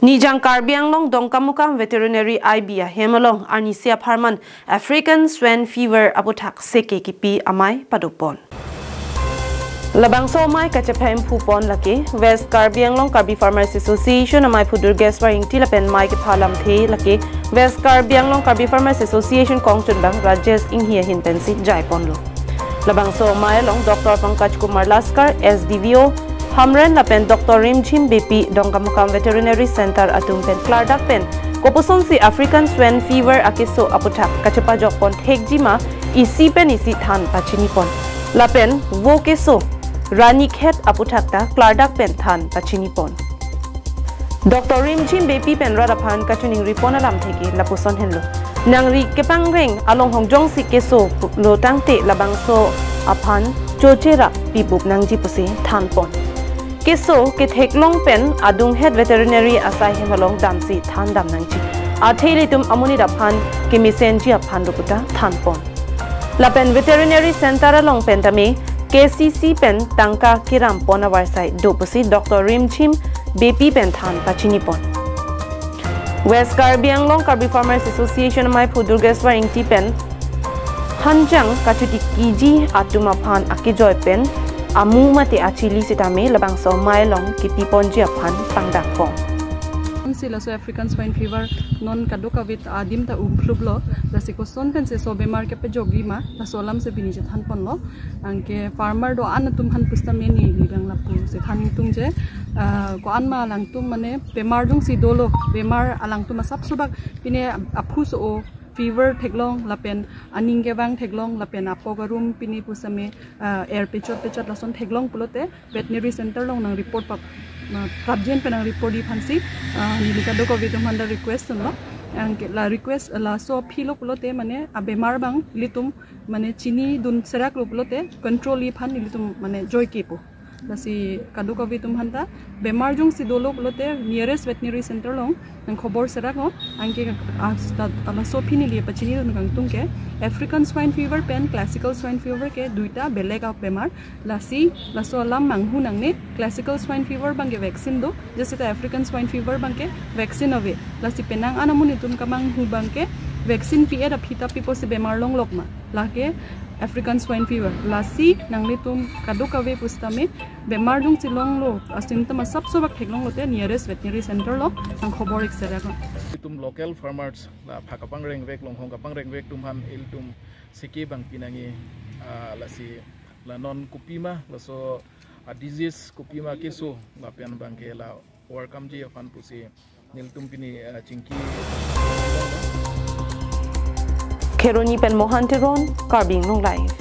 Nijang Karbiang long dongkamukam veterinary IBA hemalong arnisia pharman African swine fever aphuthak seke kepi amai padupon. Labang so mai kachapem phupon laki West Karbiang long Karbi Farmers Association amai phudur geswa ingti lapen mai ke phalam the laki West Karbiang long Karbi Farmers Association kongchun bang Rajesh inghia hinpensi jaipon lo. Labang so mai long Dr. Pankaj Kumar Laskar SDVO Hamren lapen Dr. Rimchim BP Dongkamukam Veterinary Center atum pen Clardak pen koposon si African swine fever akiso aphuthak kachapa jokpon thekjima isi pen isi than pachinipon lapen wo keso rani khet aphuthak ta Clardak pen than pachinipon Dr. Rimchim BP pen radaphan kachuning ripona lam theki lapuson henlo nangri kepangreng along hongjong si keso lotang te labangso aphan chochera pibup nangji pusi than pon Keso ke theklong pen adung head veterinary asai hemalong damsi than dam nangchi athelitum amuni daphan kemisenji aphan ruputa thanpon lapen veterinary center along pen tame KCC pen tangka kiram pona warsai dopusi Dr. Rimchim BP pen than pachinipon West Karbiang long Karbi Farmers Association mai phudurgeswa ingti pen hanjang kachuti kiji atumaphan akijoy pen Amu mati achili sitame labang so mailong kipi ponji aphan pangdak pong. Sila so African swine fever non kadoka vit adim ta umplublo la sikoson pen se so bemar ke pe jogi ma la solam se bini je than pon lo angke farmer do an tum han pustame ni lidang lapu se than tung je ko an ma lang tum mane bemar jung si dolo bemar alang tum sab subak pine aphus o fever theklong lapen aningge bang theklong lapen apogarum pini pusame air pechot lason theklong pulote veterinary center long nang report pap prabjen penang report di phansi nilika do covid manda request no angke la request la so philo pulote mane abemar bang litum mane chini dun serak lo pulote control li phan litum mane joy kepo lasi kadu covid hanta bemar jung si dolo pulote nearest veterinary center long nang khobor serak no angke ala so phini li pachini nang tungke African swine fever pen classical swine fever ke duita belega bemar lasi laso lam manghu nangne classical swine fever bangke vaccine do jese ta African swine fever bangke vaccine ave lasi penang anamuni tum kamang hu bangke vaccine pi da phita pi posi bemar long lokma lake African swine fever lasi nangli tum kadukawe pustame bemar dung silong lo asymptom sab sobak theklong lote nearest veterinary center lo ang khobor eksera ko tum local farmers la phakapang reng vek long hong kapang reng vek tum han il tum seke bang pinangi lasi la non kupima laso a disease kupima keso la pian bangke la overcome ji afan pusi nil tum pini chingki Keroni pen mohantiron Karbing long life